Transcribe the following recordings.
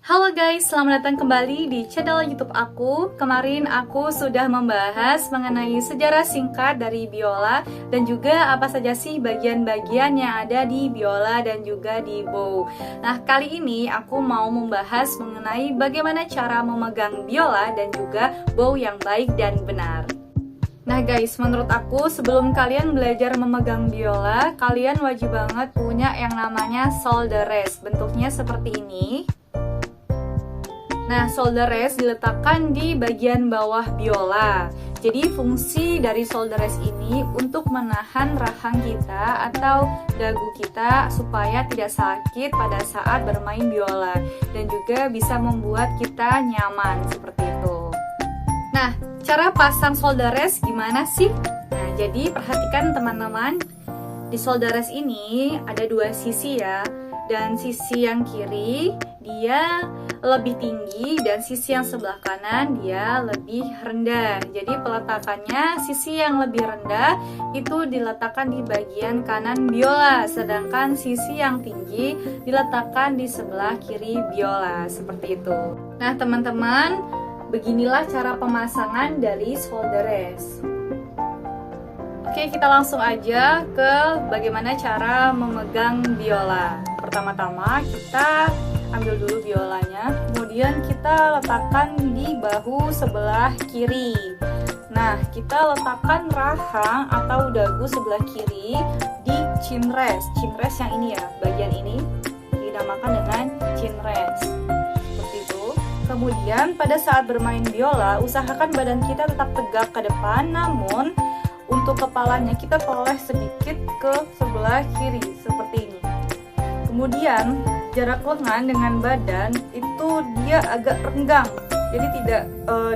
Halo guys, selamat datang kembali di channel YouTube aku. Kemarin aku sudah membahas mengenai sejarah singkat dari biola dan juga apa saja sih bagian-bagian yang ada di biola dan juga di bow. Nah, kali ini aku mau membahas mengenai bagaimana cara memegang biola dan juga bow yang baik dan benar. Nah guys, menurut aku sebelum kalian belajar memegang biola, kalian wajib banget punya yang namanya shoulder rest. Bentuknya seperti ini. Nah, shoulder rest diletakkan di bagian bawah biola. Jadi fungsi dari shoulder rest ini untuk menahan rahang kita atau dagu kita supaya tidak sakit pada saat bermain biola, dan juga bisa membuat kita nyaman seperti itu. Nah, cara pasang shoulder rest gimana sih? Nah, jadi perhatikan teman-teman, di shoulder rest ini ada dua sisi ya, dan sisi yang kiri dia lebih tinggi dan sisi yang sebelah kanan dia lebih rendah. Jadi peletakannya sisi yang lebih rendah itu diletakkan di bagian kanan biola, sedangkan sisi yang tinggi diletakkan di sebelah kiri biola, seperti itu. Nah teman-teman, beginilah cara pemasangan dari shoulder rest. Oke, kita langsung aja ke bagaimana cara memegang biola. Pertama-tama kita ambil dulu biolanya, kemudian kita letakkan di bahu sebelah kiri. Nah, kita letakkan rahang atau dagu sebelah kiri di chin rest. Chin rest yang ini ya, bagian ini dinamakan dengan chin rest. Seperti itu. Kemudian pada saat bermain biola, usahakan badan kita tetap tegak ke depan, namun untuk kepalanya kita toleh sedikit ke sebelah kiri seperti ini. Kemudian jarak lengan dengan badan itu dia agak renggang, jadi tidak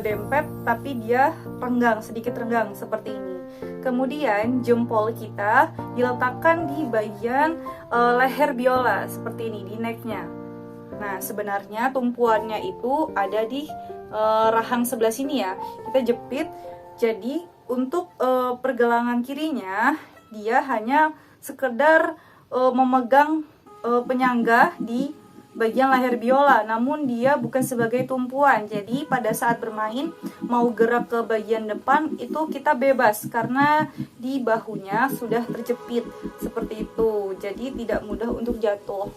dempet tapi dia renggang, sedikit renggang seperti ini. Kemudian jempol kita diletakkan di bagian leher biola seperti ini, di necknya. Nah sebenarnya tumpuannya itu ada di rahang sebelah sini ya, kita jepit. Jadi untuk pergelangan kirinya dia hanya sekedar memegang penyangga di bagian leher biola, namun dia bukan sebagai tumpuan. Jadi pada saat bermain mau gerak ke bagian depan itu kita bebas karena di bahunya sudah terjepit seperti itu. Jadi tidak mudah untuk jatuh.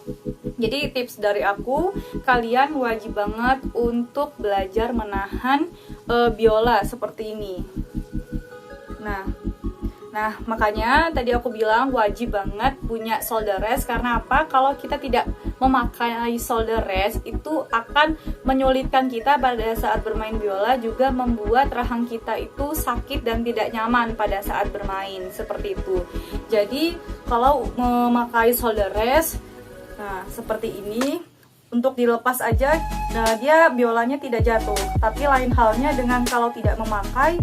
Jadi tips dari aku, kalian wajib banget untuk belajar menahan biola seperti ini. Nah, makanya tadi aku bilang wajib banget punya shoulder rest. Karena apa? Kalau kita tidak memakai shoulder rest, itu akan menyulitkan kita pada saat bermain biola, juga membuat rahang kita itu sakit dan tidak nyaman pada saat bermain, seperti itu. Jadi, kalau memakai shoulder rest, nah seperti ini, untuk dilepas aja, nah dia biolanya tidak jatuh. Tapi lain halnya dengan kalau tidak memakai,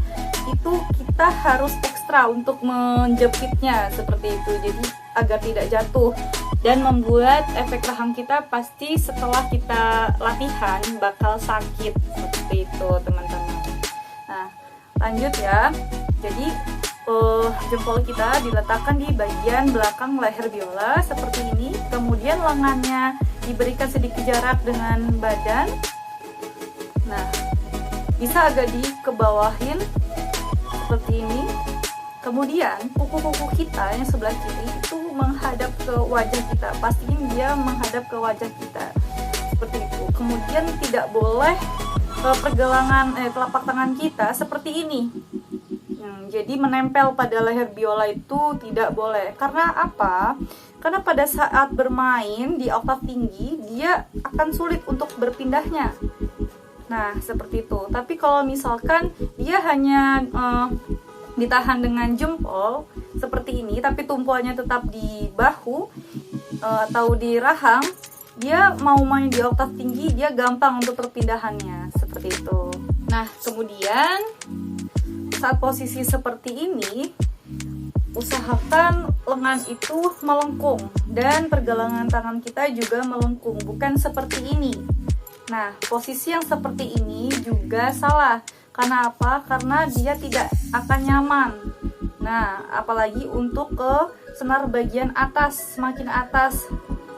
itu kita harus ekstra untuk menjepitnya seperti itu, jadi agar tidak jatuh dan membuat efek rahang kita pasti setelah kita latihan bakal sakit seperti itu teman-teman. Nah lanjut ya, jadi jempol kita diletakkan di bagian belakang leher biola seperti ini, kemudian lengannya diberikan sedikit jarak dengan badan. Nah bisa agak dikebawahin seperti ini. Kemudian kuku-kuku kita yang sebelah kiri itu menghadap ke wajah kita, pastiin dia menghadap ke wajah kita seperti itu. Kemudian tidak boleh pergelangan telapak tangan kita seperti ini. Jadi menempel pada leher biola itu tidak boleh. Karena apa? Karena pada saat bermain di oktav tinggi dia akan sulit untuk berpindahnya. Nah seperti itu. Tapi kalau misalkan dia hanya ditahan dengan jempol seperti ini, tapi tumpuannya tetap di bahu atau di rahang, dia mau main di oktav tinggi dia gampang untuk perpindahannya seperti itu. Nah kemudian saat posisi seperti ini, usahakan lengan itu melengkung dan pergelangan tangan kita juga melengkung, bukan seperti ini. Nah posisi yang seperti ini juga salah. Karena apa? Karena dia tidak akan nyaman. Nah, apalagi untuk ke senar bagian atas, semakin atas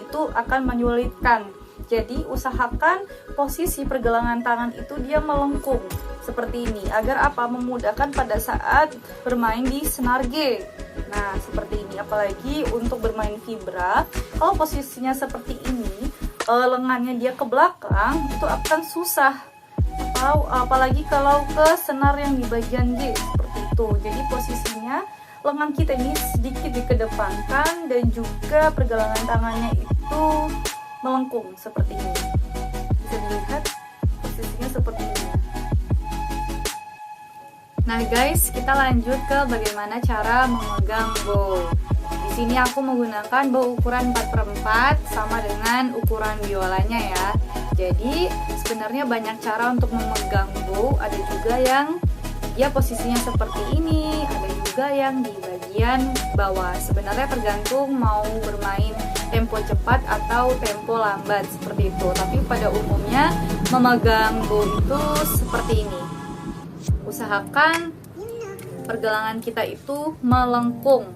itu akan menyulitkan. Jadi usahakan posisi pergelangan tangan itu dia melengkung seperti ini, agar apa? Memudahkan pada saat bermain di senar G. Nah, seperti ini. Apalagi untuk bermain vibra, kalau posisinya seperti ini, lengannya dia ke belakang, itu akan susah. Atau apalagi kalau ke senar yang di bagian G seperti itu. Jadi posisinya lengan kita ini sedikit dikedepankan dan juga pergelangan tangannya itu melengkung seperti ini. Bisa dilihat posisinya seperti ini. Nah guys, kita lanjut ke bagaimana cara memegang bow. Di sini aku menggunakan bow ukuran 4/4 sama dengan ukuran biolanya ya. Jadi sebenarnya banyak cara untuk memegang bow. Ada juga yang ya posisinya seperti ini, ada juga yang di bagian bawah. Sebenarnya tergantung mau bermain tempo cepat atau tempo lambat seperti itu. Tapi pada umumnya memegang bow itu seperti ini. Usahakan pergelangan kita itu melengkung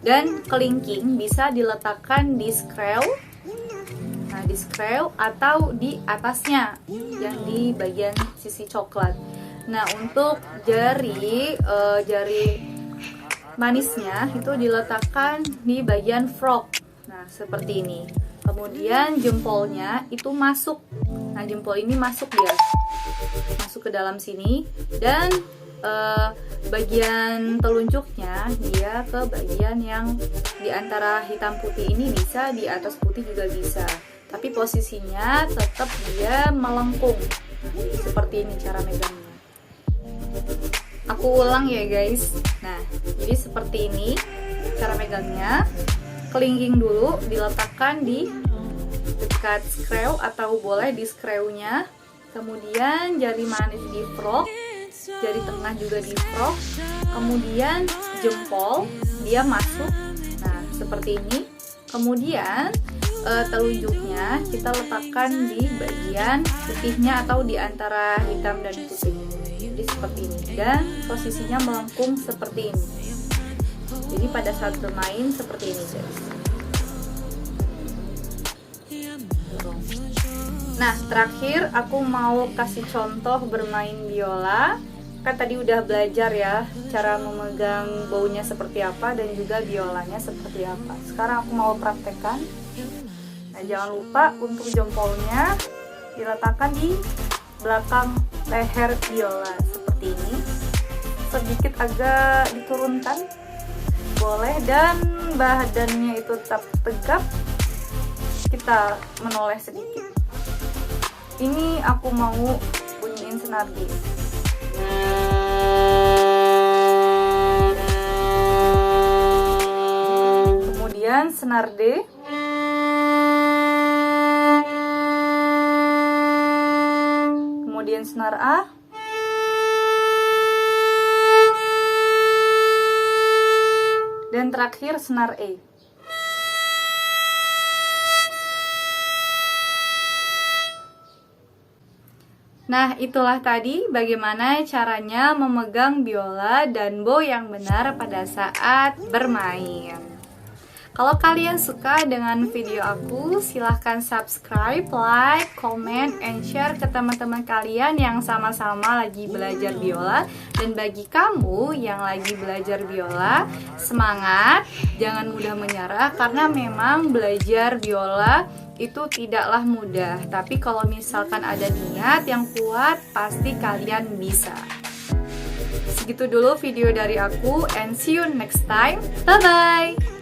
dan kelingking bisa diletakkan di screw. Nah, di screw atau di atasnya yang di bagian sisi coklat. Nah, untuk jari manisnya itu diletakkan di bagian frog. Nah, seperti ini. Kemudian jempolnya itu masuk. Nah, jempol ini masuk dia. Masuk ke dalam sini dan bagian teluncuknya dia ke bagian yang di antara hitam putih ini bisa, di atas putih juga bisa. Tapi posisinya tetap dia melengkung. Nah, seperti ini cara megangnya. Aku ulang ya guys. Nah, jadi seperti ini cara megangnya. Kelingking dulu diletakkan di dekat screw atau boleh di screwnya. Kemudian jari manis di frog, jari tengah juga di frog. Kemudian jempol dia masuk. Nah, seperti ini. Kemudian telunjuknya kita letakkan di bagian putihnya atau di antara hitam dan putih. Jadi seperti ini, dan posisinya melengkung seperti ini. Jadi pada saat bermain seperti ini guys. Nah, terakhir aku mau kasih contoh bermain biola. Kan tadi udah belajar ya cara memegang bownya seperti apa dan juga biolanya seperti apa. Sekarang aku mau praktekkan. Nah, jangan lupa untuk jempolnya diletakkan di belakang leher biola seperti ini. Sedikit agak diturunkan boleh, dan badannya itu tetap tegap. Kita menoleh sedikit. Ini aku mau bunyiin senar G. Kemudian senar D. Kemudian senar A. Dan terakhir senar E. Nah, itulah tadi bagaimana caranya memegang biola dan bow yang benar pada saat bermain. Kalau kalian suka dengan video aku, silahkan subscribe, like, comment, and share ke teman-teman kalian yang sama-sama lagi belajar biola. Dan bagi kamu yang lagi belajar biola, semangat, jangan mudah menyerah, karena memang belajar biola itu tidaklah mudah. Tapi kalau misalkan ada niat yang kuat, pasti kalian bisa. Segitu dulu video dari aku, and see you next time. Bye-bye!